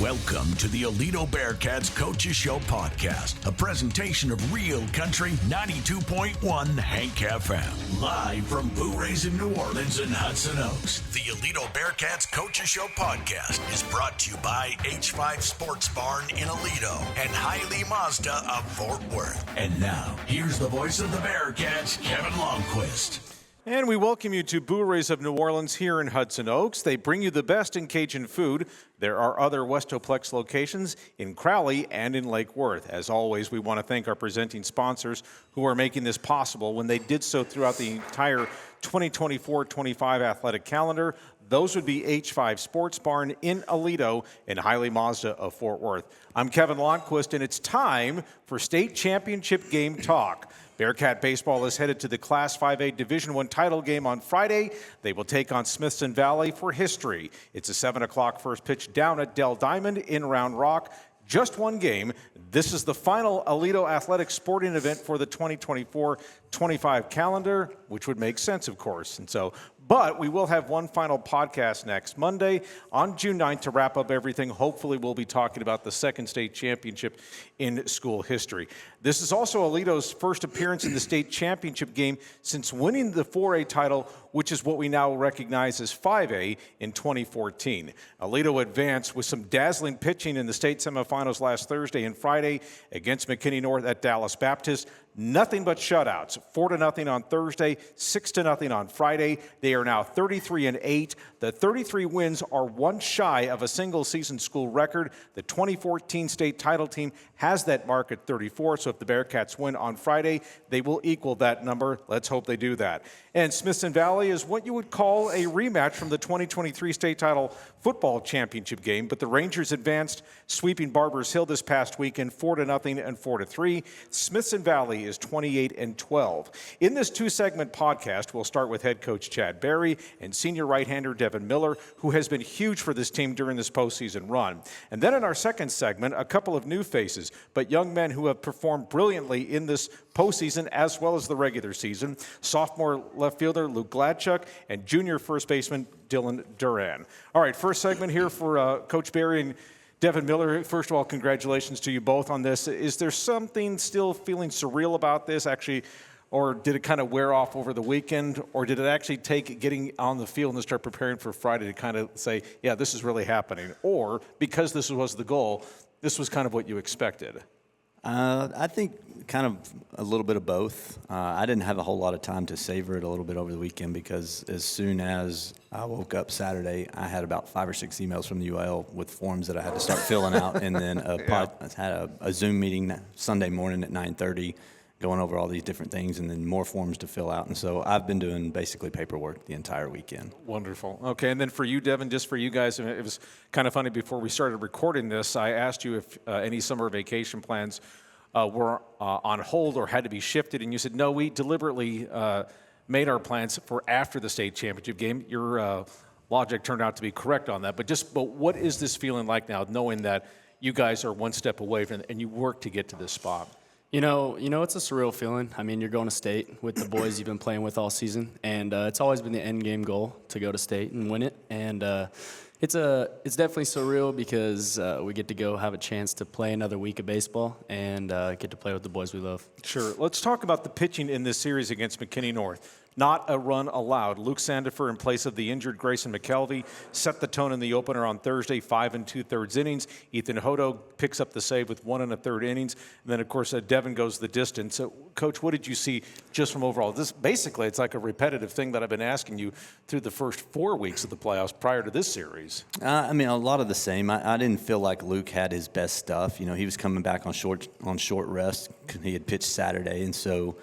Welcome to the Aledo Bearcats Coaches Show podcast, a presentation of Real Country 92.1 Hank FM. Live from Boo Rays in New Orleans and Hudson Oaks, the Aledo Bearcats Coaches Show podcast is brought to you by H5 Sports Barn in Aledo and Hiley Mazda of Fort Worth. And now, here's the voice of the Bearcats, Kevin Lonnquist. And we welcome you to Boo Rays of New Orleans here in Hudson Oaks. They bring you the best in Cajun food. There are other Westoplex locations in Crowley and in Lake Worth. As always, we want to thank our presenting sponsors who are making this possible when they did so throughout the entire 2024-25 athletic calendar. Those would be H5 Sports Barn in Aledo and Hiley Mazda of Fort Worth. I'm Kevin Lonnquist, and it's time for state championship game talk. Bearcat baseball is headed to the Class 5A Division I title game on Friday. They will take on Smithson Valley for history. It's a 7 o'clock first pitch down at Dell Diamond in Round Rock. Just one game. This is the final Aledo athletic sporting event for the 2024-25 calendar, which would make sense, of course. But we will have one final podcast next Monday on June 9th to wrap up everything. Hopefully we'll be talking about the second state championship in school history. This is also Aledo's first appearance in the state championship game since winning the 4A title, which is what we now recognize as 5A in 2014. Aledo advanced with some dazzling pitching in the state semifinals last Thursday and Friday against McKinney North at Dallas Baptist. Nothing but shutouts. 4-0 on Thursday, 6-0 on Friday. They are now 33-8. The 33 wins are one shy of a single-season school record. The 2014 state title team has that mark at 34, so if the Bearcats win on Friday, they will equal that number. Let's hope they do that. And Smithson Valley is what you would call a rematch from the 2023 state title football championship game, but the Rangers advanced, sweeping Barbers Hill this past weekend 4-0 and 4-3. Smithson Valley is 28-12. In this two-segment podcast, we'll start with head coach Chad Berry and senior right-hander Devin Miller, who has been huge for this team during this postseason run. And then in our second segment, a couple of new faces, but young men who have performed brilliantly in this postseason as well as the regular season. Sophomore left fielder Luke Gladchuk and junior first baseman Dylan Duran. All right, first segment here for Coach Berry and Devin Miller. First of all, congratulations to you both on this. Is there something still feeling surreal about this, actually, or did it kind of wear off over the weekend, or did it actually take getting on the field and start preparing for Friday to kind of say, yeah, this is really happening, or because this was the goal, this was kind of what you expected? I think kind of a little bit of both. I didn't have a whole lot of time to savor it a little bit over the weekend because as soon as I woke up Saturday, I had about 5 or 6 emails from the UL with forms that I had to start filling out, and then I had a Zoom meeting Sunday morning at 9:30 going over all these different things, and then more forms to fill out. And so I've been doing basically paperwork the entire weekend. Wonderful. Okay, and then for you, Devin, just for you guys, it was kind of funny before we started recording this, I asked you if any summer vacation plans were on hold or had to be shifted, and you said, no, we deliberately made our plans for after the state championship game. Your logic turned out to be correct on that, but what is this feeling like now, knowing that you guys are one step away from it and you work to get to this spot? You know, it's a surreal feeling. I mean, you're going to state with the boys you've been playing with all season, and it's always been the end game goal to go to state and win it. And it's definitely surreal because we get to go have a chance to play another week of baseball and get to play with the boys we love. Sure. Let's talk about the pitching in this series against McKinney North. Not a run allowed. Luke Sandifer, in place of the injured Grayson McKelvey, set the tone in the opener on Thursday, 5 2/3 innings. Ethan Hodo picks up the save with 1 1/3 innings. And then, of course, Devin goes the distance. So, Coach, what did you see just from overall? This basically, it's like a repetitive thing that I've been asking you through the first 4 weeks of the playoffs prior to this series. I mean, a lot of the same. I didn't feel like Luke had his best stuff. You know, he was coming back on short rest. He had pitched Saturday, and so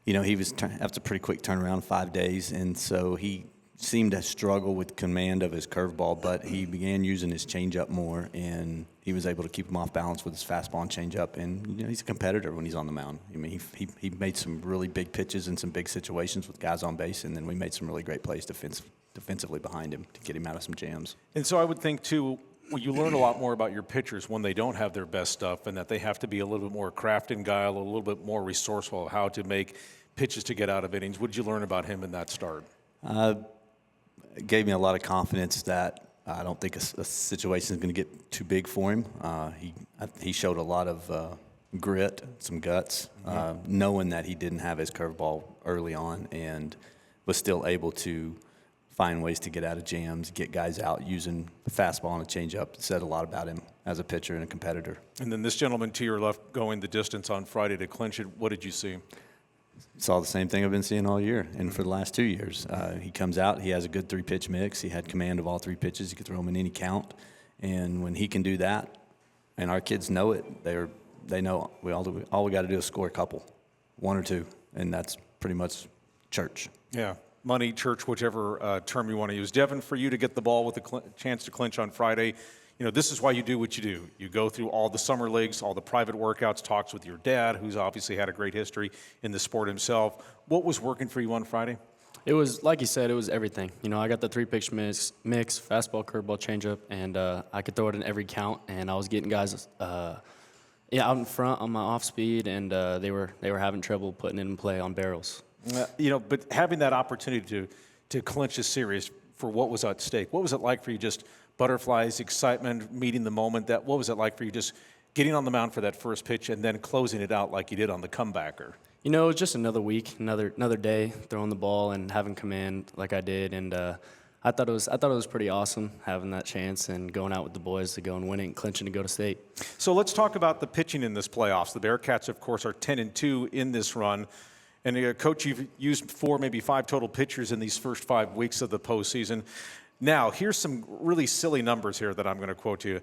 he was that's a pretty quick turnaround, 5 days, and so he seemed to struggle with command of his curveball, but he began using his changeup more, and he was able to keep him off balance with his fastball and changeup. And he's a competitor when he's on the mound. I mean, he made some really big pitches in some big situations with guys on base, and then we made some really great plays defensively behind him to get him out of some jams. And so I would think too, well, you learn a lot more about your pitchers when they don't have their best stuff, and that they have to be a little bit more craft and guile, a little bit more resourceful of how to make pitches to get out of innings. What did you learn about him in that start? It gave me a lot of confidence that I don't think a situation is going to get too big for him. He showed a lot of grit, some guts, knowing that he didn't have his curveball early on and was still able to find ways to get out of jams, get guys out using the fastball and a changeup. It said a lot about him as a pitcher and a competitor. And then this gentleman to your left going the distance on Friday to clinch it, what did you see? Saw the same thing I've been seeing all year and for the last 2 years. He comes out, he has a good 3-pitch mix. He had command of all 3 pitches. He could throw them in any count. And when he can do that, and our kids know it, they know all we got to do is score a couple, 1 or 2, and that's pretty much church. Yeah. Money, church, whichever term you want to use. Devin, for you to get the ball with a chance to clinch on Friday, this is why you do what you do. You go through all the summer leagues, all the private workouts, talks with your dad, who's obviously had a great history in the sport himself. What was working for you on Friday? It was, like you said, it was everything. I got the 3-pitch mix, fastball, curveball, changeup, and I could throw it in every count, and I was getting guys out in front on my off speed, and they were having trouble putting it in play on barrels. But having that opportunity to clinch a series for what was at stake, what was it like for you? Just butterflies, excitement, meeting the moment. What was it like for you? Just getting on the mound for that first pitch and then closing it out like you did on the comebacker. It was just another week, another day throwing the ball and having command like I did, and I thought it was pretty awesome having that chance and going out with the boys to go and win it and clinching to go to state. So let's talk about the pitching in this playoffs. The Bearcats, of course, are 10-2 in this run. And, Coach, you've used 4, maybe 5 total pitchers in these first 5 weeks of the postseason. Now, here's some really silly numbers here that I'm going to quote to you.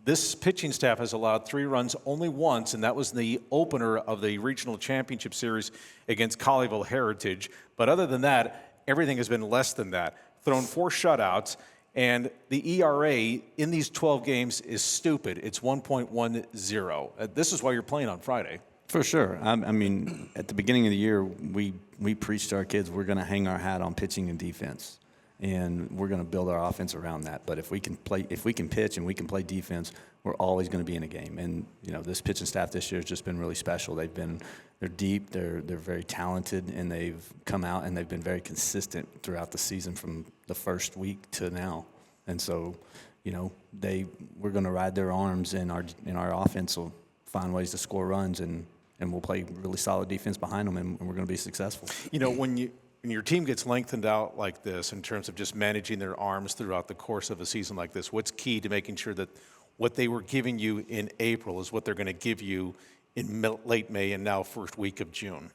This pitching staff has allowed 3 runs only once, and that was the opener of the regional championship series against Colleyville Heritage. But other than that, everything has been less than that. Thrown 4 shutouts, and the ERA in these 12 games is stupid. It's 1.10. This is why you're playing on Friday. For sure. I mean, at the beginning of the year, we preached to our kids we're going to hang our hat on pitching and defense, and we're going to build our offense around that. But if we can pitch and we can play defense, we're always going to be in a game. And this pitching staff this year has just been really special. They're deep, they're very talented, and they've come out and they've been very consistent throughout the season from the first week to now. And so, we're going to ride their arms, and our offense will find ways to score runs, and we'll play really solid defense behind them, and we're going to be successful. When your team gets lengthened out like this in terms of just managing their arms throughout the course of a season like this, what's key to making sure that what they were giving you in April is what they're going to give you in late May and now first week of June?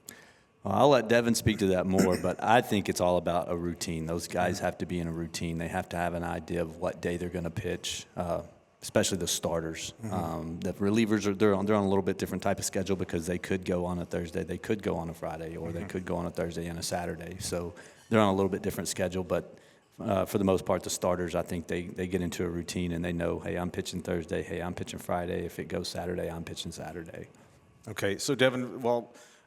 Well, I'll let Devin speak to that more, but I think it's all about a routine. Those guys have to be in a routine. They have to have an idea of what day they're going to pitch, especially the starters. The relievers, they're on a little bit different type of schedule because they could go on a Thursday, they could go on a Friday, or they could go on a Thursday and a Saturday. So they're on a little bit different schedule, but for the most part, the starters, I think they get into a routine and they know, hey, I'm pitching Thursday, hey, I'm pitching Friday. If it goes Saturday, I'm pitching Saturday. Okay, so Devin,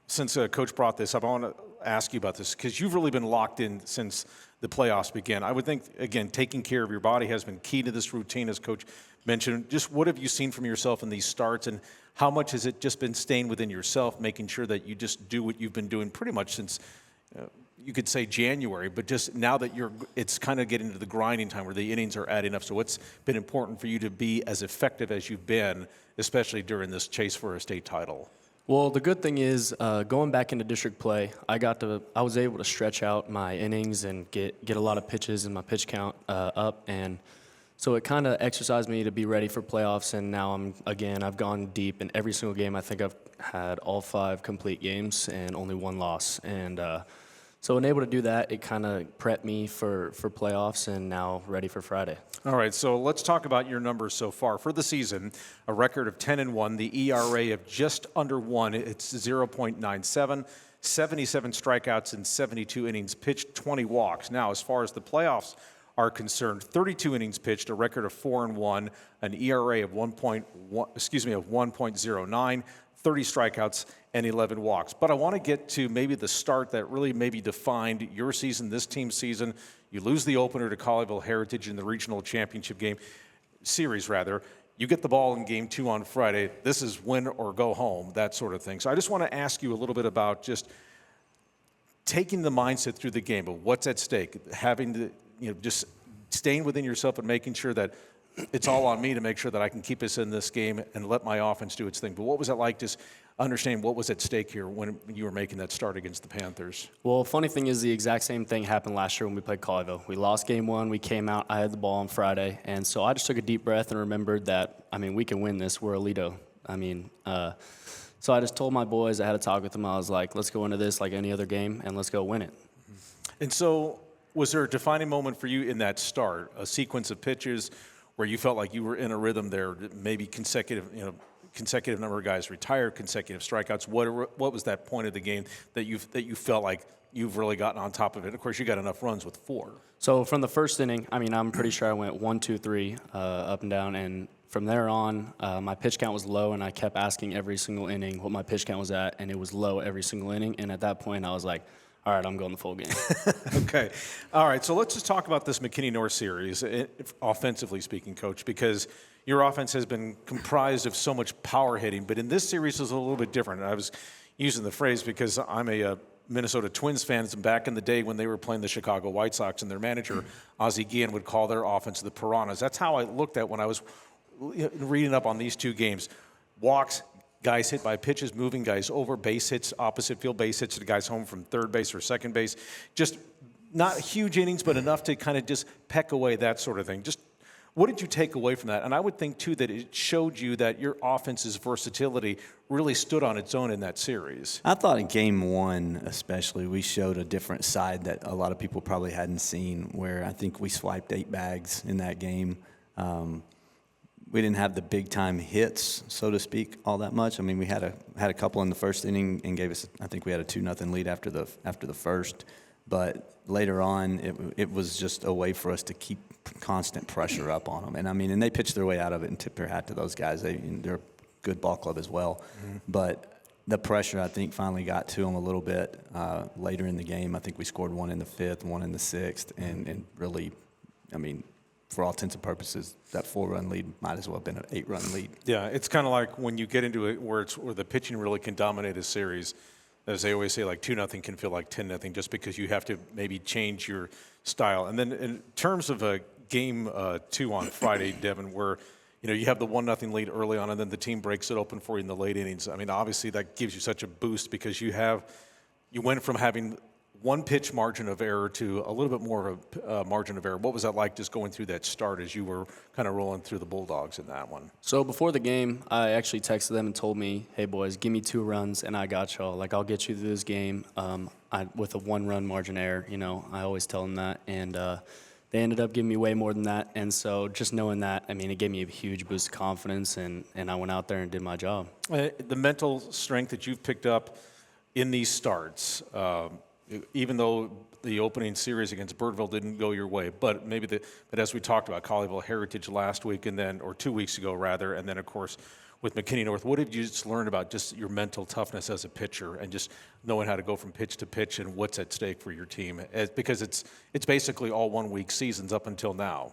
since Coach brought this up, I want to ask you about this because you've really been locked in since the playoffs began. I would think, again, taking care of your body has been key to this routine, as Coach mentioned. Just what have you seen from yourself in these starts, and how much has it just been staying within yourself, making sure that you just do what you've been doing pretty much since, you could say January, but just now that it's kind of getting to the grinding time where the innings are adding up. So what's been important for you to be as effective as you've been, especially during this chase for a state title? Well, the good thing is going back into district play, I was able to stretch out my innings and get a lot of pitches and my pitch count up, and so it kind of exercised me to be ready for playoffs. And now I've gone deep in every single game. I think I've had all 5 complete games and only 1 loss, and so being able to do that, it kind of prepped me for playoffs, and now ready for Friday. All right, so let's talk about your numbers so far. For the season, a record of 10-1, the ERA of just under 1, it's 0.97, 77 strikeouts in 72 innings pitched, 20 walks. Now, as far as the playoffs are concerned, 32 innings pitched, a record of 4-1, an ERA of 1.09, 30 strikeouts, and 11 walks. But I want to get to maybe the start that really maybe defined your season, this team's season. You lose the opener to Colleyville Heritage in the regional championship series. You get the ball in game 2 on Friday. This is win or go home, that sort of thing. So I just want to ask you a little bit about just taking the mindset through the game of what's at stake, having to, just staying within yourself and making sure that it's all on me to make sure that I can keep us in this game and let my offense do its thing. But what was it like just understanding what was at stake here when you were making that start against the Panthers? Well, funny thing is the exact same thing happened last year when we played Colleyville. We lost game 1. We came out. I had the ball on Friday. And so I just took a deep breath and remembered that, we can win this. We're Aledo. So I just told my boys, I had a talk with them. I was like, let's go into this like any other game, and let's go win it. And so was there a defining moment for you in that start, a sequence of pitches where you felt like you were in a rhythm there, maybe consecutive number of guys retired, consecutive strikeouts? What was that point of the game that you felt like you've really gotten on top of it? Of course, you got enough runs with 4. So from the first inning, I'm pretty sure I went 1, 2, 3 up and down, and from there on, my pitch count was low, and I kept asking every single inning what my pitch count was at, and it was low every single inning. And at that point, I was like, all right, I'm going the full game. Okay. All right, so let's just talk about this McKinney North series, offensively speaking, Coach, because your offense has been comprised of so much power hitting, but in this series it's a little bit different. I was using the phrase because I'm a Minnesota Twins fan, and back in the day when they were playing the Chicago White Sox, and their manager, Ozzie Guillen, would call their offense the Piranhas. That's how I looked at when I was reading up on these 2 games. Walks, guys hit by pitches, moving guys over, base hits, opposite field base hits to guys home from third base or second base. Just not huge innings, but enough to kind of just peck away, that sort of thing. Just what did you take away from that? And I would think, too, that it showed you that your offense's versatility really stood on its own in that series. I thought in game 1 especially, we showed a different side that a lot of people probably hadn't seen, where I think we swiped 8 bags in that game. We didn't have the big-time hits, so to speak, all that much. We had a couple in the first inning and gave us, I think we had a 2-0 lead after the first. But later on, it was just a way for us to keep constant pressure up on them. And they pitched their way out of it, and tip their hat to those guys. They're a good ball club as well. Mm-hmm. But the pressure, I think, finally got to them a little bit later in the game. I think we scored 1 in the 5th, 1 in the 6th, and really, for all intents and purposes, that 4-run lead might as well have been an 8-run lead. Yeah, it's kind of like when you get into it where the pitching really can dominate a series. As they always say, like 2-0 can feel like 10-0 just because you have to maybe change your style. And then in terms of game 2 on Friday, Devin, where you have the 1-0 lead early on, and then the team breaks it open for you in the late innings. Obviously that gives you such a boost because you went from having 1 pitch margin of error to a little bit more of a margin of error. What was that like just going through that start as you were kind of rolling through the Bulldogs in that one? So before the game, I actually texted them and told me, hey, boys, give me 2 runs and I got y'all. Like, I'll get you through this game with a 1-run margin error. I always tell them that. And they ended up giving me way more than that. And so just knowing that, it gave me a huge boost of confidence, and I went out there and did my job. The mental strength that you've picked up in these starts, even though the opening series against Birdville didn't go your way, but as we talked about, Colleyville Heritage last week, or 2 weeks ago rather, and then of course with McKinney North, what have you just learned about just your mental toughness as a pitcher and just knowing how to go from pitch to pitch and what's at stake for your team? Because it's basically all 1 week seasons up until now.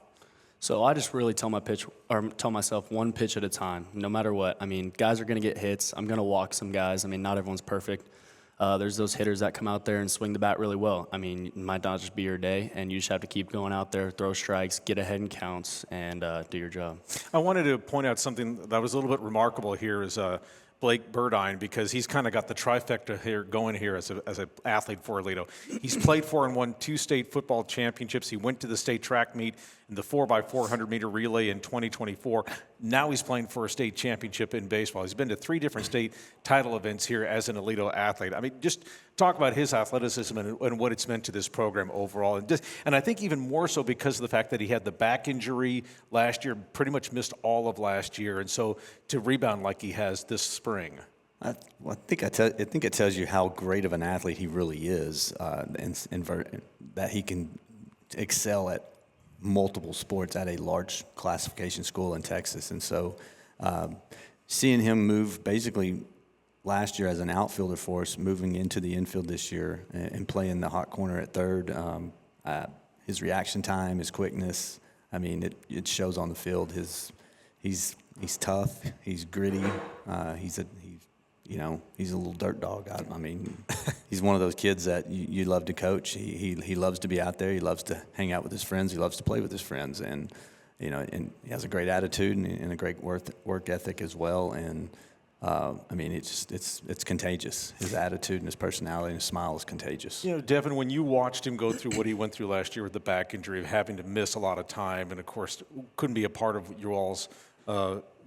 So I just really tell myself 1 pitch at a time, no matter what. Guys are going to get hits. I'm going to walk some guys. Not everyone's perfect. There's those hitters that come out there and swing the bat really well. It might not just be your day, and you just have to keep going out there, throw strikes, get ahead in counts, and do your job. I wanted to point out something that was a little bit remarkable here is Blake Burdine, because he's kind of got the trifecta here going here as an athlete for Aledo. He's played for and won 2 state football championships. He went to the state track meet in the 4x400 meter relay in 2024. Now he's playing for a state championship in baseball. He's been to 3 different state title events here as an Aledo athlete. Just talk about his athleticism and what it's meant to this program overall. And I think even more so because of the fact that he had the back injury last year, pretty much missed all of last year. And so to rebound like he has this spring. I think it tells you how great of an athlete he really is, and that he can excel at multiple sports at a large classification school in Texas. And so seeing him move basically last year as an outfielder for us, moving into the infield this year and playing the hot corner at third, his reaction time, his quickness, it shows on the field. He's tough, he's gritty, he's a little dirt dog. I mean, he's one of those kids that you love to coach. He loves to be out there. He loves to hang out with his friends. He loves to play with his friends, and and he has a great attitude and a great work ethic as well. And I mean, it's contagious. His attitude and his personality and his smile is contagious. Devin, when you watched him go through what he went through last year with the back injury of having to miss a lot of time, and of course couldn't be a part of your all's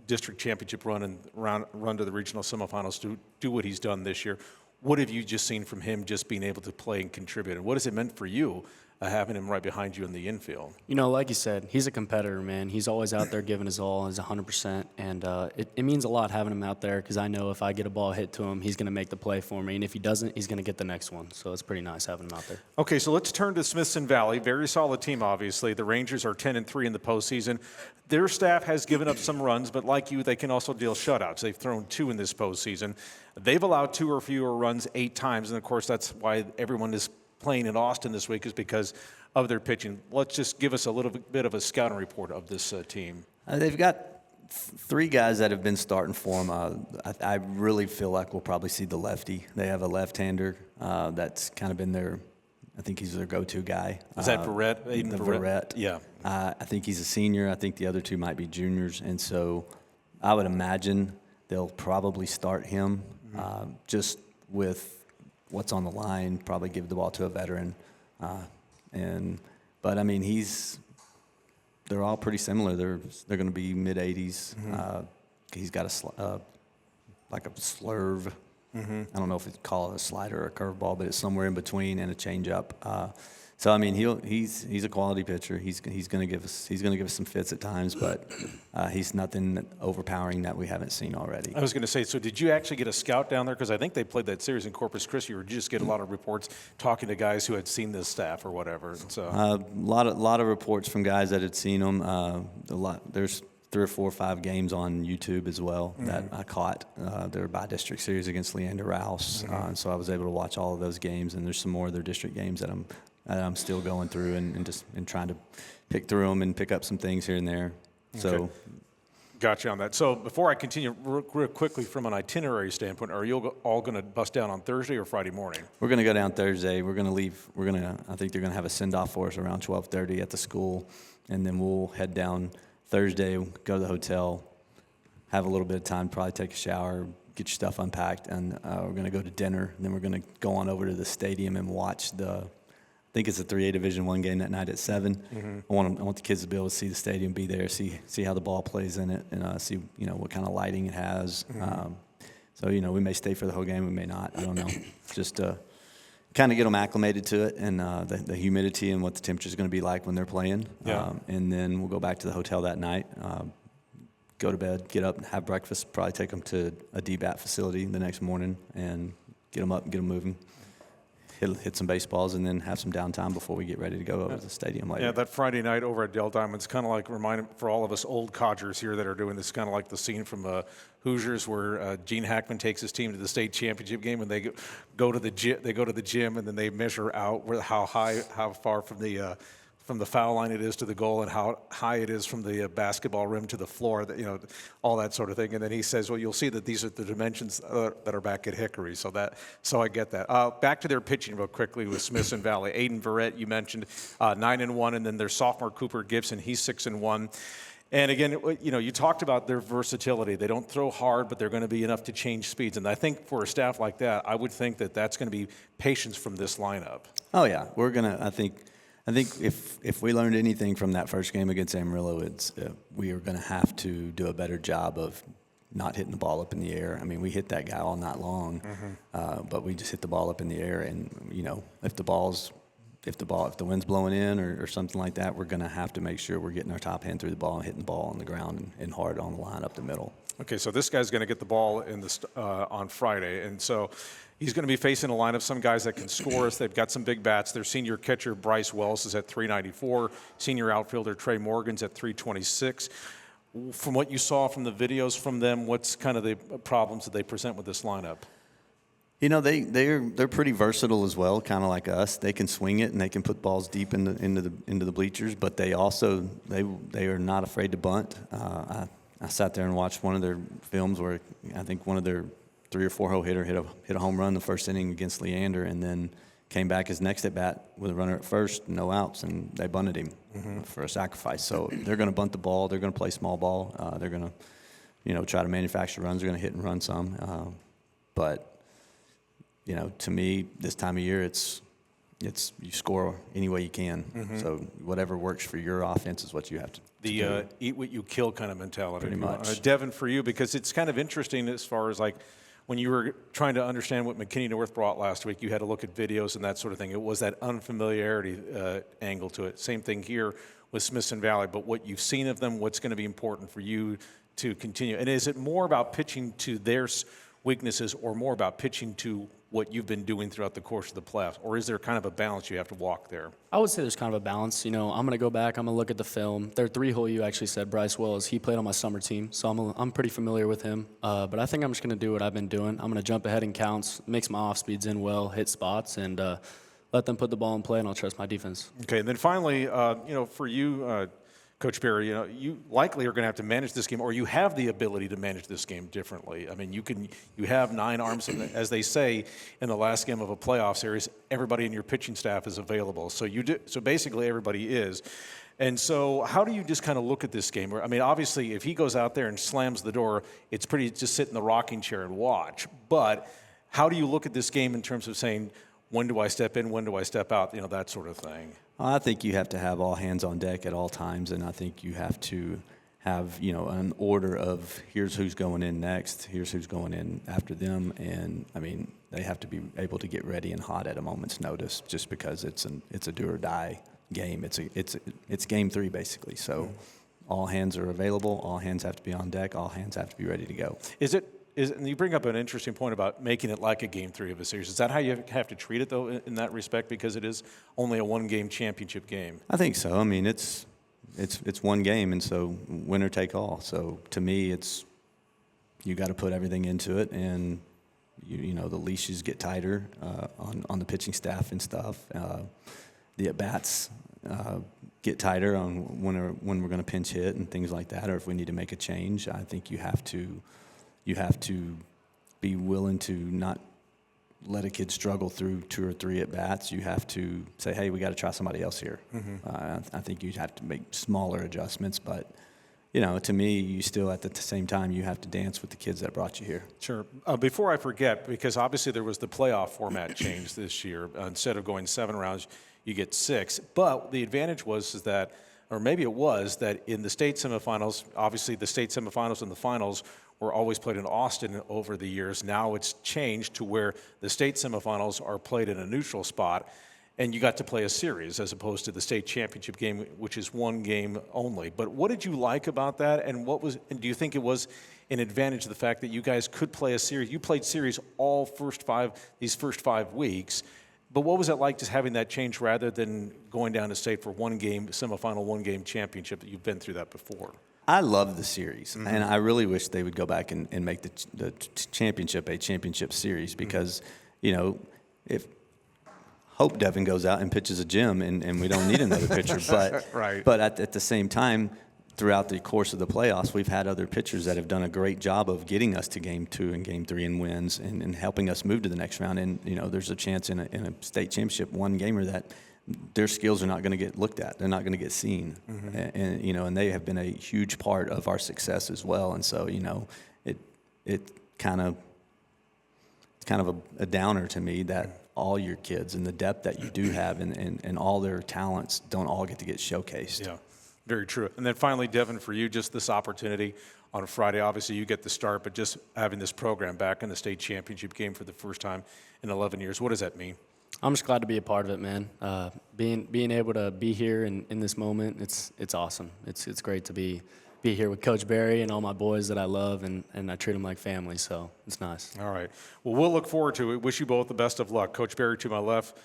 district championship run and run to the regional semifinals to do what he's done this year. What have you just seen from him just being able to play and contribute? And what has it meant for you having him right behind you in the infield? Like you said, he's a competitor, man. He's always out there giving his all, his 100%. And it means a lot having him out there because I know if I get a ball hit to him, he's going to make the play for me. And if he doesn't, he's going to get the next one. So it's pretty nice having him out there. Okay, so let's turn to Smithson Valley. Very solid team, obviously. The Rangers are 10-3 in the postseason. Their staff has given up some runs, but like you, they can also deal shutouts. They've thrown 2 in this postseason. They've allowed 2 or fewer runs 8 times, and of course that's why everyone is playing in Austin this week is because of their pitching. Let's just give us a little bit of a scouting report of this team. They've got 3 guys that have been starting for them. I really feel like we'll probably see the lefty. They have a left-hander that's kind of been I think he's their go-to guy. Is that Verrett? The Verrett. Yeah. I think he's a senior. I think the other 2 might be juniors. And so I would imagine they'll probably start him just with what's on the line, probably give the ball to a veteran. But I mean, they're all pretty similar. They're going to be mid-80s. He's got like a slurve. I don't know if it's called a slider or a curveball, but it's somewhere in between, and a changeup. So I mean, he's a quality pitcher. He's going to give us some fits at times, but he's nothing overpowering that we haven't seen already. I was going to say, so did you actually get a scout down there? Because I think they played that series in Corpus Christi, or did you just get a lot of reports talking to guys who had seen this staff or whatever? And so a lot of reports from guys that had seen them. There's 3 or 4 or 5 games on YouTube as well that I caught. Their by-district series against Leander Rouse, and so I was able to watch all of those games. And there's some more of their district games that I'm still going through and trying to pick through them and pick up some things here and there. So, okay. Got you on that. So before I continue, real quickly from an itinerary standpoint, are you all going to bust down on Thursday or Friday morning? We're going to go down Thursday. We're going to leave. I think they're going to have a send-off for us around 12:30 at the school, and then we'll head down Thursday, go to the hotel, have a little bit of time, probably take a shower, get your stuff unpacked, and we're going to go to dinner. And then we're going to go on over to the stadium and watch I think it's a 3A Division I game that night at 7. I want the kids to be able to see the stadium, be there, see how the ball plays in it, and see what kind of lighting it has. So we may stay for the whole game, we may not. I don't know. Just kind of get them acclimated to it and the humidity and what the temperature is going to be like when they're playing. Yeah. And then we'll go back to the hotel that night, go to bed, get up and have breakfast, probably take them to a DBAT facility the next morning and get them up and get them moving. Hit some baseballs and then have some downtime before we get ready to go over to the stadium later. Yeah, that Friday night over at Dell Diamond's kind of like reminding for all of us old codgers here that are doing this, kind of like the scene from Hoosiers where Gene Hackman takes his team to the state championship game and they go to the gym and then they measure out how far from the foul line it is to the goal and how high it is from the basketball rim to the floor, all that sort of thing. And then he says, well, you'll see that these are the dimensions that are back at Hickory. So I get that. Back to their pitching real quickly with Smithson Valley. Aiden Verrett, you mentioned 9-1, and then their sophomore Cooper Gibson, he's 6-1. And again, you talked about their versatility. They don't throw hard, but they're going to be enough to change speeds. And I think for a staff like that, I would think that that's going to be patience from this lineup. Oh yeah, I think if we learned anything from that first game against Amarillo, it's we are going to have to do a better job of not hitting the ball up in the air. I mean, we hit that guy all night long, but we just hit the ball up in the air. And if the wind's blowing in or something like that, we're going to have to make sure we're getting our top hand through the ball and hitting the ball on the ground and hard on the line up the middle. Okay, so this guy's going to get the ball on Friday, and so he's going to be facing a line of some guys that can score us. They've got some big bats. Their senior catcher, Bryce Wells, is at 394. Senior outfielder, Trey Morgan's at 326. From what you saw from the videos from them, what's kind of the problems that they present with this lineup? They're pretty versatile as well, kind of like us. They can swing it and they can put balls deep into the bleachers, but they also they are not afraid to bunt. I sat there and watched one of their films where I think one of their 3 or 4 hole hitter, hit a home run the first inning against Leander, and then came back his next at bat with a runner at first, no outs, and they bunted him for a sacrifice. So they're going to bunt the ball. They're going to play small ball. They're going to, try to manufacture runs. They're going to hit and run some. But to me, this time of year, it's you score any way you can. So whatever works for your offense is what you have to do. Eat what you kill kind of mentality. Pretty much. Devin, for you, because it's kind of interesting as far as like when you were trying to understand what McKinney North brought last week, you had to look at videos and that sort of thing. It was that unfamiliarity angle to it. Same thing here with Smithson Valley, but what you've seen of them, what's going to be important for you to continue? And is it more about pitching to their weaknesses or more about pitching to what you've been doing throughout the course of the playoffs? Or is there kind of a balance you have to walk there? I would say there's kind of a balance. I'm going to go back. I'm going to look at the film. Their 3-hole you actually said, Bryce Wells, he played on my summer team, so I'm pretty familiar with him. But I think I'm just going to do what I've been doing. I'm going to jump ahead in counts, mix my off-speeds in well, hit spots, and let them put the ball in play, and I'll trust my defense. Okay, and then finally, for you, Coach Barry, you likely are going to have to manage this game, or you have the ability to manage this game differently. I mean, you have 9 arms, and as they say in the last game of a playoff series, everybody in your pitching staff is available. So basically everybody is. And so how do you just kind of look at this game? I mean, obviously, if he goes out there and slams the door, it's pretty just sit in the rocking chair and watch. But how do you look at this game in terms of saying, when do I step in, when do I step out, that sort of thing? I think you have to have all hands on deck at all times, and I think you have to have, an order of here's who's going in next, here's who's going in after them, and, I mean, they have to be able to get ready and hot at a moment's notice just because it's a do or die game. It's game 3, basically. So all hands are available, all hands have to be on deck, all hands have to be ready to go. And you bring up an interesting point about making it like a game 3 of a series. Is that how you have to treat it, though, in that respect, because it is only a 1-game championship game? I think so. I mean, it's one game, and so winner take all. So to me, you got to put everything into it, and the leashes get tighter on the pitching staff and stuff. The at bats get tighter on when we're going to pinch hit and things like that, or if we need to make a change. I think you have to be willing to not let a kid struggle through 2 or 3 at-bats. You have to say, hey, we got to try somebody else here. I think you have to make smaller adjustments, but, to me, you still, at the same time, you have to dance with the kids that brought you here. Sure. Before I forget, because obviously there was the playoff format change this year. Instead of going 7 rounds, you get 6. But the advantage was that in the state semifinals, obviously the state semifinals and the finals were always played in Austin over the years. Now it's changed to where the state semifinals are played in a neutral spot, and you got to play a series as opposed to the state championship game, which is 1 game only. But what did you like about that, and do you think it was an advantage of the fact that you guys could play a series? You played series these first 5 weeks, but what was it like just having that change rather than going down to state for 1 game semifinal, 1 game championship? That you've been through that before. I love the series, and I really wish they would go back and make the championship a championship series because, if hope Devin goes out and pitches a gem and we don't need another pitcher. But right. But at the same time, throughout the course of the playoffs, we've had other pitchers that have done a great job of getting us to game 2 and game 3 and wins and helping us move to the next round. And, there's a chance in a state championship 1-gamer that their skills are not going to get looked at. They're not going to get seen. And they have been a huge part of our success as well. And so, it's kind of a downer to me that all your kids and the depth that you do have and all their talents don't all get to get showcased. Yeah, very true. And then finally, Devin, for you, just this opportunity on Friday, obviously you get the start, but just having this program back in the state championship game for the first time in 11 years, what does that mean? I'm just glad to be a part of it, man. Being able to be here in this moment, it's awesome. It's great to be here with Coach Barry and all my boys that I love, and I treat them like family, so it's nice. All right. Well, we'll look forward to it. Wish you both the best of luck. Coach Barry to my left,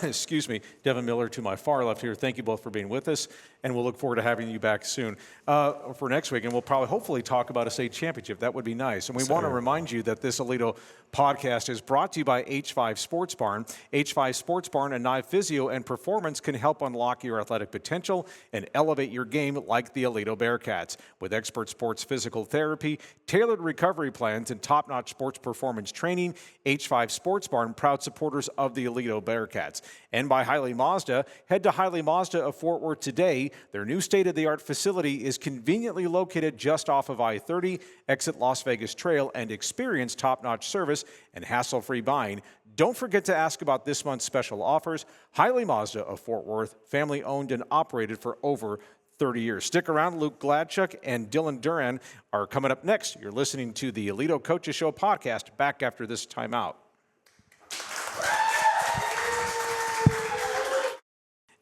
excuse me, Devin Miller to my far left here. Thank you both for being with us, and we'll look forward to having you back soon for next week. And we'll probably, hopefully, talk about a state championship. That would be nice. And we want to remind you that this Aledo podcast is brought to you by H5 Sports Barn. H5 Sports Barn and Nye Physio and Performance can help unlock your athletic potential and elevate your game like the Aledo Bearcats. With expert sports physical therapy, tailored recovery plans, and top-notch sports performance training, H5 Sports Barn, proud supporters of the Aledo Bearcats. And by Hiley Mazda. Head to Hiley Mazda of Fort Worth today. Their new state-of-the-art facility is conveniently located just off of I-30, exit Las Vegas Trail, and experience top-notch service and hassle-free buying. Don't forget to ask about this month's special offers. Hiley Mazda of Fort Worth, family-owned and operated for over 30 years. Stick around. Luke Gladchuk and Duran are coming up next. You're listening to the Aledo Coaches Show podcast, back after this timeout.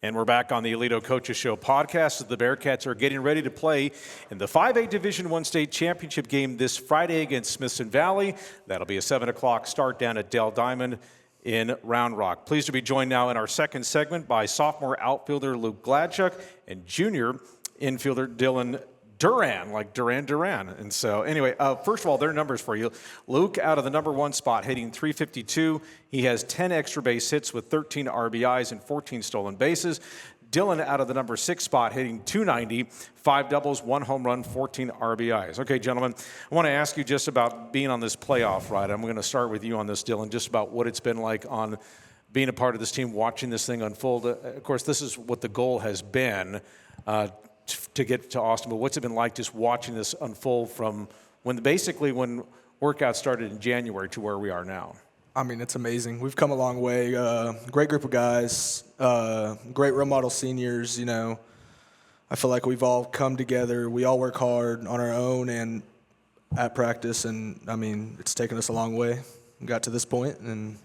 And we're back on the Aledo Coaches Show podcast as the Bearcats are getting ready to play in the 5A Division I state championship game this Friday against Smithson Valley. That'll be a 7 o'clock start down at Dell Diamond in Round Rock. Pleased to be joined now in our second segment by sophomore outfielder Luke Gladchuk and junior infielder Duran, like Duran. And so anyway, first of all, their numbers for you. Luke out of the number 1 spot, hitting .352. He has 10 extra base hits with 13 RBIs and 14 stolen bases. Dylan out of the number 6 spot, hitting .290, 5 doubles, 1 home run, 14 RBIs. Okay, gentlemen, I want to ask you just about being on this playoff ride. I'm going to start with you on this, Dylan, just about what it's been like on being a part of this team, watching this thing unfold. Of course, this is what the goal has been, to get to Austin, but what's it been like just watching this unfold from when workouts started in January to where we are now? I mean, it's amazing. We've come a long way. Great group of guys, great role model seniors. You know, I feel like we've all come together. We all work hard on our own and at practice, and I mean, it's taken us a long way. We got to this point, and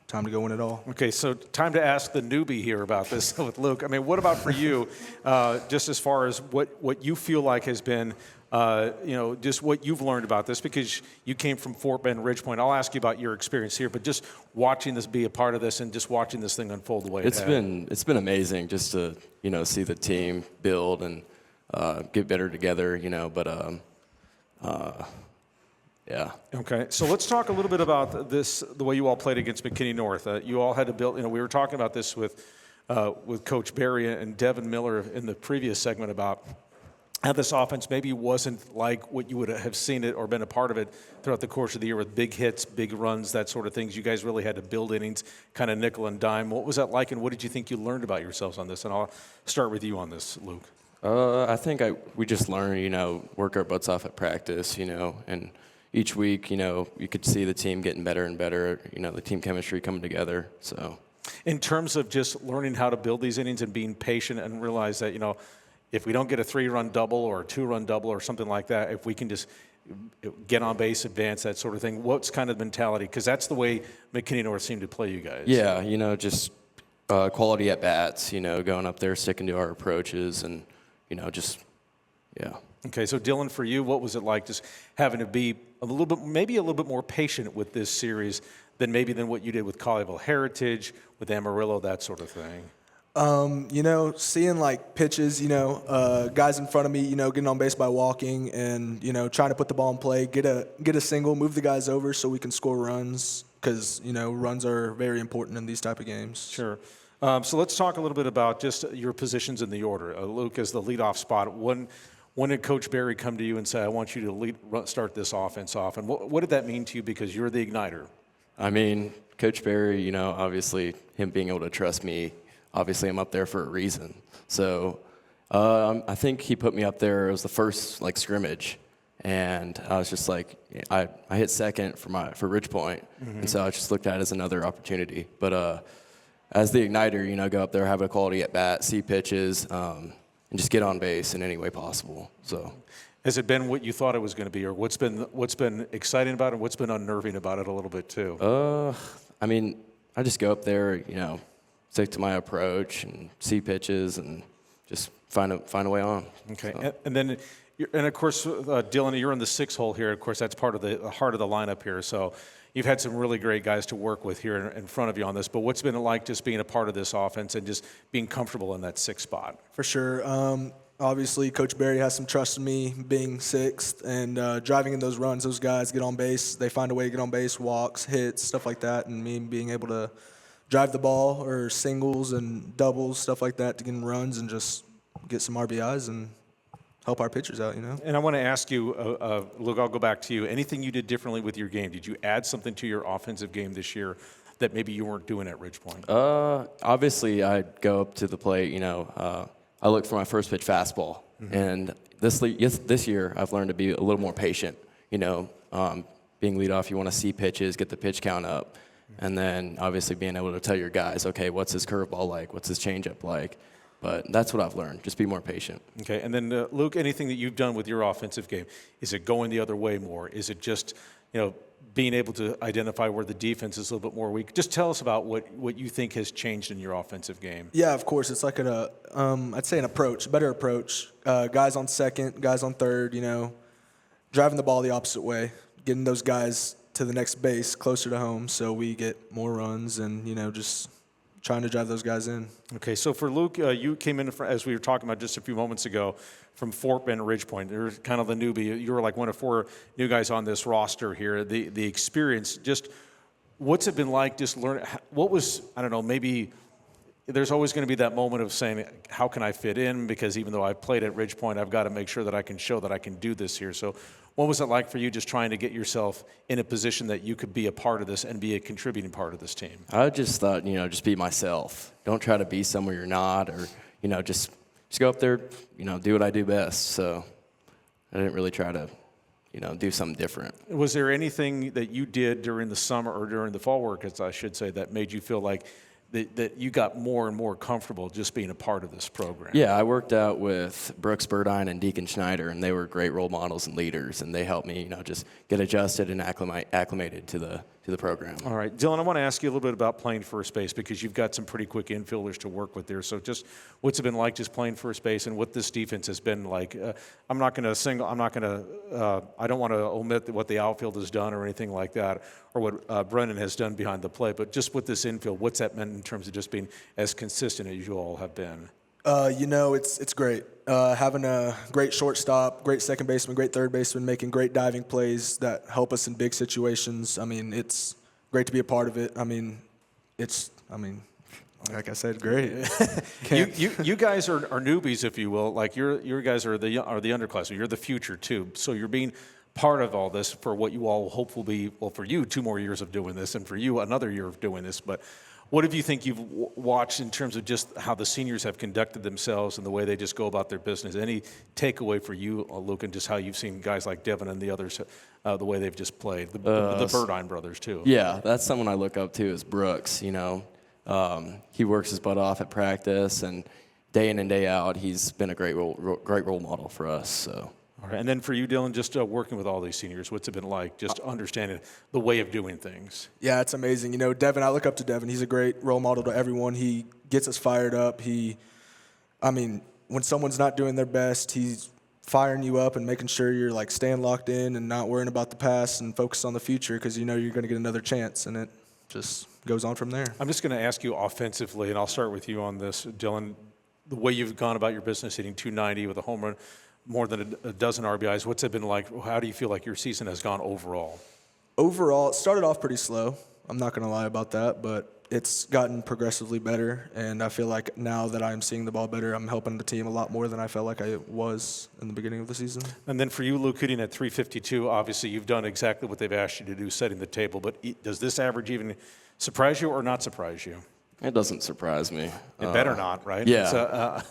time to go win it all. Okay, so time to ask the newbie here about this with Luke. I mean, what about for you, just as far as what you feel like has been, just what you've learned about this, because you came from Fort Bend, Ridgepoint. I'll ask you about your experience here, but just watching this, be a part of this, and just watching this thing unfold the way it's been amazing just to see the team build and get better together. Yeah. Okay, so let's talk a little bit about this, the way you all played against McKinney North. You all had to build, we were talking about this with Coach Barry and Devin Miller in the previous segment about how this offense maybe wasn't like what you would have seen it or been a part of it throughout the course of the year with big hits, big runs, that sort of things. You guys really had to build innings, kind of nickel and dime. What was that like, and what did you think you learned about yourselves on this? And I'll start with you on this, Luke. I think we just learned, work our butts off at practice, and each week, you could see the team getting better and better, the team chemistry coming together. So, in terms of just learning how to build these innings and being patient and realize that, if we don't get a 3-run double or a 2-run double or something like that, if we can just get on base, advance, that sort of thing, what's kind of the mentality? Because that's the way McKinney North seemed to play you guys. Yeah, just quality at bats, going up there, sticking to our approaches, and, yeah. Okay, so Dylan, for you, what was it like just having to be maybe a little bit more patient with this series than what you did with Colleyville Heritage, with Amarillo, that sort of thing? Seeing like pitches, guys in front of me, getting on base by walking and, trying to put the ball in play, get a single, move the guys over so we can score runs because, runs are very important in these type of games. Sure. So let's talk a little bit about just your positions in the order. Luke, as the leadoff spot, when did Coach Barry come to you and say, I want you to start this offense off? And what did that mean to you because you're the igniter? I mean, Coach Barry, obviously him being able to trust me, obviously I'm up there for a reason. So I think he put me up there. It was the first, scrimmage. And I was just like, I hit second for Ridgepoint. Mm-hmm. And so I just looked at it as another opportunity. But as the igniter, go up there, have a quality at bat, see pitches, and just get on base in any way possible. So, has it been what you thought it was going to be, or what's been exciting about it, and what's been unnerving about it a little bit too? I mean, I just go up there, stick to my approach and see pitches and just find a way on. Okay, so. And then And of course, Dylan, you're in the 6 hole here. Of course, that's part of the heart of the lineup here. So you've had some really great guys to work with here in front of you on this. But what's been it like just being a part of this offense and just being comfortable in that 6th spot? For sure. Obviously, Coach Barry has some trust in me being 6th and driving in those runs. Those guys get on base. They find a way to get on base, walks, hits, stuff like that. And me being able to drive the ball or singles and doubles, stuff like that to get in runs and just get some RBIs and help our pitchers out, you know. And I want to ask you, Luke, I'll go back to you. Anything you did differently with your game? Did you add something to your offensive game this year that maybe you weren't doing at Ridgepoint? Obviously, I'd go up to the plate, I look for my first pitch fastball. Mm-hmm. And this year, I've learned to be a little more patient. Being leadoff, you want to see pitches, get the pitch count up. Mm-hmm. And then, obviously, being able to tell your guys, okay, what's his curveball like? What's his changeup like? But that's what I've learned. Just be more patient. Okay, and then Luke, anything that you've done with your offensive game, is it going the other way more? Is it just, being able to identify where the defense is a little bit more weak? Just tell us about what you think has changed in your offensive game. Yeah, of course. It's like I'd say an approach, better approach. Guys on second, guys on third, driving the ball the opposite way, getting those guys to the next base closer to home so we get more runs and, just trying to drive those guys in. Okay, so for Luke, you came in, as we were talking about just a few moments ago, from Fort Bend Ridgepoint. You're kind of the newbie. You were like one of 4 new guys on this roster here. The experience, just what's it been like just learning? What was, I don't know, maybe there's always going to be that moment of saying, how can I fit in? Because even though I've played at Ridgepoint, I've got to make sure that I can show that I can do this here. So what was it like for you just trying to get yourself in a position that you could be a part of this and be a contributing part of this team? I just thought, just be myself. Don't try to be somewhere you're not, or, just go up there, do what I do best. So I didn't really try to, do something different. Was there anything that you did during the summer or during the fall work, as I should say, that made you feel like that you got more and more comfortable just being a part of this program? Yeah, I worked out with Brooks Burdine and Deacon Schneider, and they were great role models and leaders, and they helped me, just get adjusted and acclimated to the program. All right, Dylan, I want to ask you a little bit about playing first base because you've got some pretty quick infielders to work with there. So just what's it been like just playing first base and what this defense has been like? I don't want to omit what the outfield has done or anything like that, or what Brennan has done behind the plate, but just with this infield, what's that meant in terms of just being as consistent as you all have been? It's great. Having a great shortstop, great second baseman, great third baseman, making great diving plays that help us in big situations. I mean, it's great to be a part of it. Like I said, great. You guys are newbies, if you will. Like your guys are the underclassmen. You're the future too. So you're being part of all this for what you all hope will be. Well, for you, 2 more years of doing this, and for you, another year of doing this. But what have you think you've watched in terms of just how the seniors have conducted themselves and the way they just go about their business? Any takeaway for you, Luke, and just how you've seen guys like Devin and the others, the way they've just played, the Burdine brothers too? Yeah, that's someone I look up to is Brooks. He works his butt off at practice, and day in and day out, he's been a great role model for us. So. All right, and then for you, Dylan, just working with all these seniors, what's it been like, just understanding the way of doing things? Yeah, it's amazing. Devin, I look up to Devin. He's a great role model to everyone. He gets us fired up. When someone's not doing their best, he's firing you up and making sure you're like staying locked in and not worrying about the past and focus on the future because you're going to get another chance, and it just goes on from there. I'm just going to ask you offensively, and I'll start with you on this, Dylan. The way you've gone about your business, hitting .290 with a home run, more than a dozen RBIs. What's it been like? How do you feel like your season has gone overall? Overall, it started off pretty slow. I'm not going to lie about that, but it's gotten progressively better, and I feel like now that I'm seeing the ball better, I'm helping the team a lot more than I felt like I was in the beginning of the season. And then for you, Luke, hitting at .352, obviously you've done exactly what they've asked you to do, setting the table, but does this average even surprise you or not surprise you? It doesn't surprise me. It better not, right? Yeah.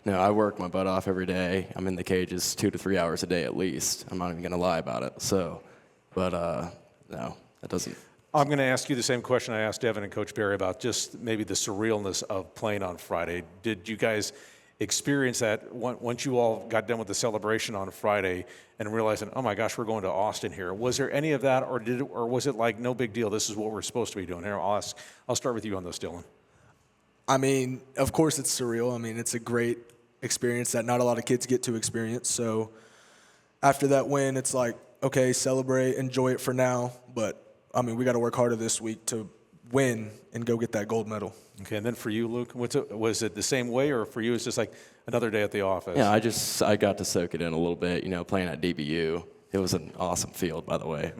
No, I work my butt off every day. I'm in the cages 2 to 3 hours a day at least. I'm not even going to lie about it. So, but no, that doesn't. I'm going to ask you the same question I asked Devin and Coach Barry about just maybe the surrealness of playing on Friday. Did you guys experience that once you all got done with the celebration on Friday and realizing, oh my gosh, we're going to Austin here? Was there any of that, or was it like no big deal? This is what we're supposed to be doing here. I'll start with you on this, Dylan. Of course it's surreal. It's a great experience that not a lot of kids get to experience. So after that win, it's like, okay, celebrate, enjoy it for now. But, I mean, we got to work harder this week to win and go get that gold medal. Okay, and then for you, Luke, was it the same way, or for you it's just like another day at the office? Yeah, I got to soak it in a little bit, playing at DBU. It was an awesome field, by the way.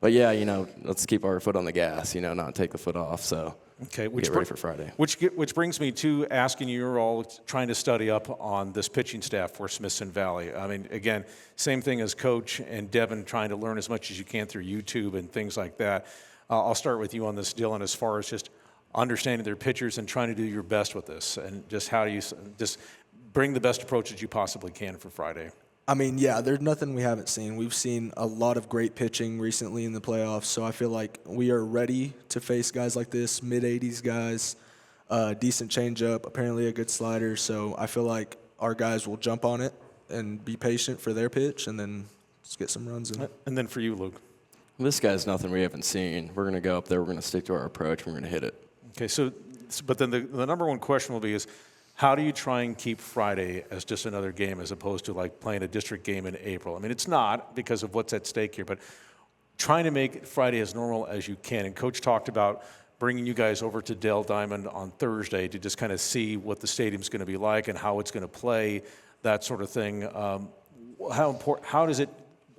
But yeah, let's keep our foot on the gas, not take the foot off. So okay, get ready for Friday. Which brings me to asking you, you're all trying to study up on this pitching staff for Smithson Valley. I mean, again, same thing as Coach and Devin, trying to learn as much as you can through YouTube and things like that. I'll start with you on this, Dylan, as far as just understanding their pitchers and trying to do your best with this, and just how do you just bring the best approach that you possibly can for Friday. I mean, yeah, there's nothing we haven't seen. We've seen a lot of great pitching recently in the playoffs, so I feel like we are ready to face guys like this, mid-80s guys, decent changeup, apparently a good slider. So I feel like our guys will jump on it and be patient for their pitch, and then just get some runs in. And then for you, Luke. This guy's nothing we haven't seen. We're going to go up there. We're going to stick to our approach. We're going to hit it. Okay, but then the number one question will be is, how do you try and keep Friday as just another game as opposed to like playing a district game in April? I mean, it's not because of what's at stake here, but trying to make Friday as normal as you can. And Coach talked about bringing you guys over to Dell Diamond on Thursday to just kind of see what the stadium's going to be like and how it's going to play, that sort of thing.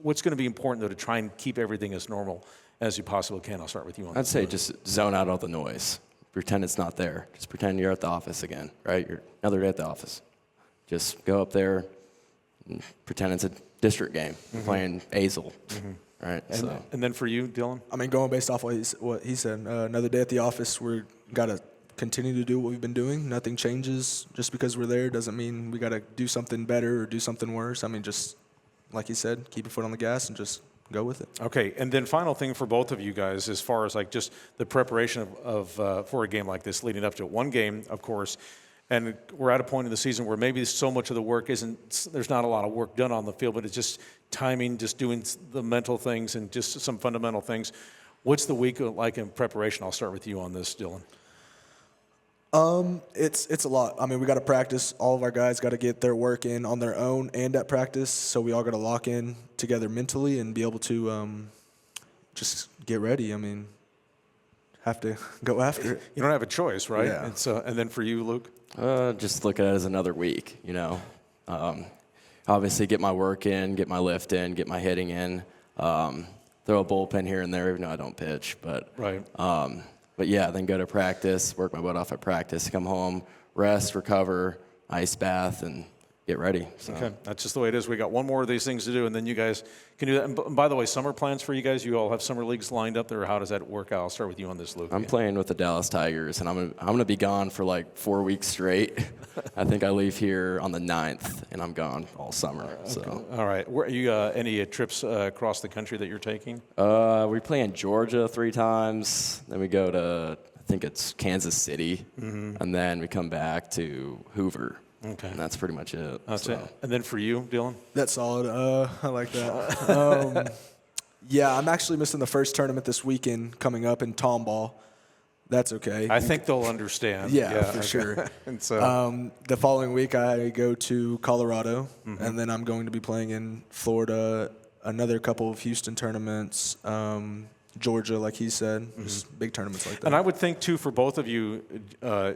What's going to be important, though, to try and keep everything as normal as you possibly can? I'll start with you on that. I'd say just zone out all the noise. Pretend it's not there. Just pretend you're at the office again, right? You're another day at the office. Just go up there and pretend it's a district game, playing Azel, right? And then for you, Dylan? I mean, going based off what he said, another day at the office, we got to continue to do what we've been doing. Nothing changes. Just because we're there doesn't mean we got to do something better or do something worse. I mean, just like he said, keep your foot on the gas and just go with it. Okay, and then final thing for both of you guys, as far as like just the preparation for a game like this, leading up to it. One game, of course, and we're at a point in the season where maybe so much of the work there's not a lot of work done on the field, but it's just timing, just doing the mental things and just some fundamental things. What's the week like in preparation? I'll start with you on this, Dylan. It's a lot. I mean, we got to practice. All of our guys got to get their work in on their own and at practice. So we all got to lock in together mentally and be able to just get ready. I mean, have to go after it. You don't have a choice, right? Yeah. And then for you, Luke? Just look at it as another week, Obviously, get my work in, get my lift in, get my hitting in. Throw a bullpen here and there, even though I don't pitch. But right. But yeah, then go to practice, work my butt off at practice, come home, rest, recover, ice bath, and get ready. So. Okay, that's just the way it is. We got one more of these things to do, and then you guys can do that. And by the way, summer plans for you guys? You all have summer leagues lined up there, or how does that work out? I'll start with you on this, Luke. I'm playing with the Dallas Tigers, and I'm gonna be gone for like 4 weeks straight. I think I leave here on the 9th, and I'm gone all summer. Okay. So. All right. Where are you? Any trips across the country that you're taking? We play in Georgia 3 times. Then we go to, I think it's Kansas City, and then we come back to Hoover. Okay. And that's pretty much it. That's it. And then for you, Dylan? That's solid. I like that. Yeah, I'm actually missing the first tournament this weekend coming up in Tomball. That's okay. I think they'll understand. Yeah, for sure. And so the following week, I go to Colorado, and then I'm going to be playing in Florida, another couple of Houston tournaments, Georgia, like he said, just big tournaments like that. And I would think, too, for both of you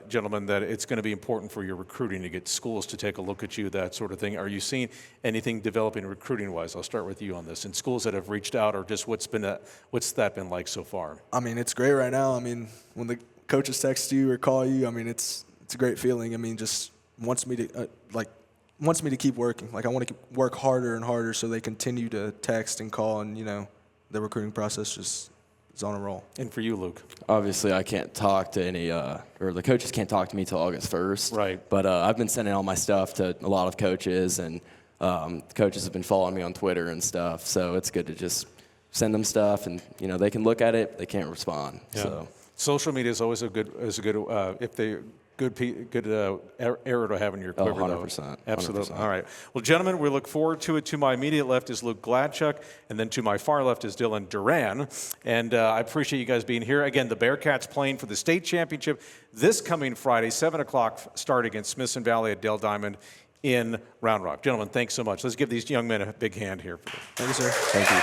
gentlemen, that it's going to be important for your recruiting to get schools to take a look at you, that sort of thing. Are you seeing anything developing recruiting-wise? I'll start with you on this. And schools that have reached out, or just what's that been like so far? I mean, it's great right now. I mean, when the coaches text you or call you, I mean, it's a great feeling. I mean, just wants me to keep working. Like, I want to work harder and harder so they continue to text and call, and, the recruiting process just is on a roll. And for you, Luke? Obviously, I can't talk to any, or the coaches can't talk to me till August 1st. Right. But I've been sending all my stuff to a lot of coaches, and coaches have been following me on Twitter and stuff. So it's good to just send them stuff, and they can look at it, they can't respond. Yeah. So social media is always a good if they. Good arrow to have in your quiver, 100%. Absolutely. 100%. All right. Well, gentlemen, we look forward to it. To my immediate left is Luke Gladchuk, and then to my far left is Dylan Duran. And I appreciate you guys being here. Again, the Bearcats playing for the state championship this coming Friday, 7 o'clock start against Smithson Valley at Dell Diamond in Round Rock. Gentlemen, thanks so much. Let's give these young men a big hand here. Thank you, sir. Thank you.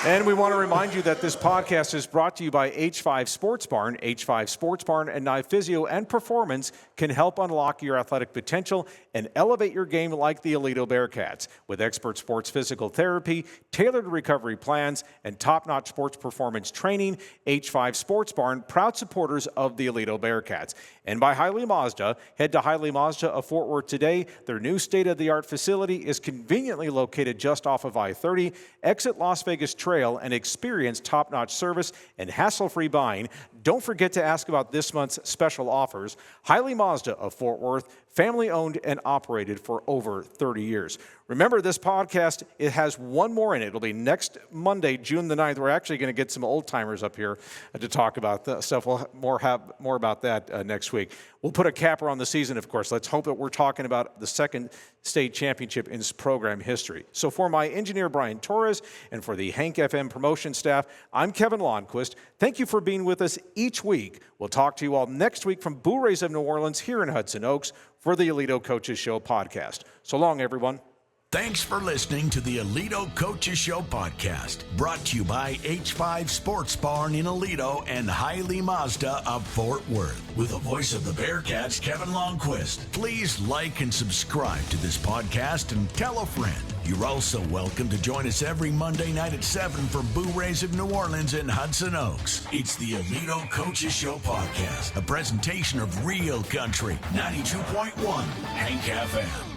And we want to remind you that this podcast is brought to you by H5 Sports Barn. H5 Sports Barn and Knife Physio and Performance can help unlock your athletic potential and elevate your game like the Aledo Bearcats. With expert sports physical therapy, tailored recovery plans, and top-notch sports performance training, H5 Sports Barn, proud supporters of the Aledo Bearcats. And by Hiley Mazda. Head to Hiley Mazda of Fort Worth today. Their new state-of-the-art facility is conveniently located just off of I-30. Exit Las Vegas Trail and experience top-notch service and hassle-free buying. Don't forget to ask about this month's special offers. Hiley Mazda of Fort Worth, family-owned and operated for over 30 years. Remember, this podcast, it has one more in it. It'll be next Monday, June the 9th. We're actually going to get some old-timers up here to talk about the stuff. We'll have more about that next week. We'll put a capper on the season, of course. Let's hope that we're talking about the second state championship in program history. So for my engineer, Brian Torres, and for the Hank FM promotion staff, I'm Kevin Lonnquist. Thank you for being with us each week. We'll talk to you all next week from Blue Rays of New Orleans here in Hudson Oaks for the Aledo Coaches Show podcast. So long, everyone. Thanks for listening to the Aledo Coaches Show podcast, brought to you by H5 Sports Barn in Aledo and Hiley Mazda of Fort Worth. With the voice of the Bearcats, Kevin Lonnquist. Please like and subscribe to this podcast and tell a friend. You're also welcome to join us every Monday night at 7 for Blue Rays of New Orleans in Hudson Oaks. It's the Aledo Coaches Show podcast, a presentation of Real Country 92.1 Hank FM.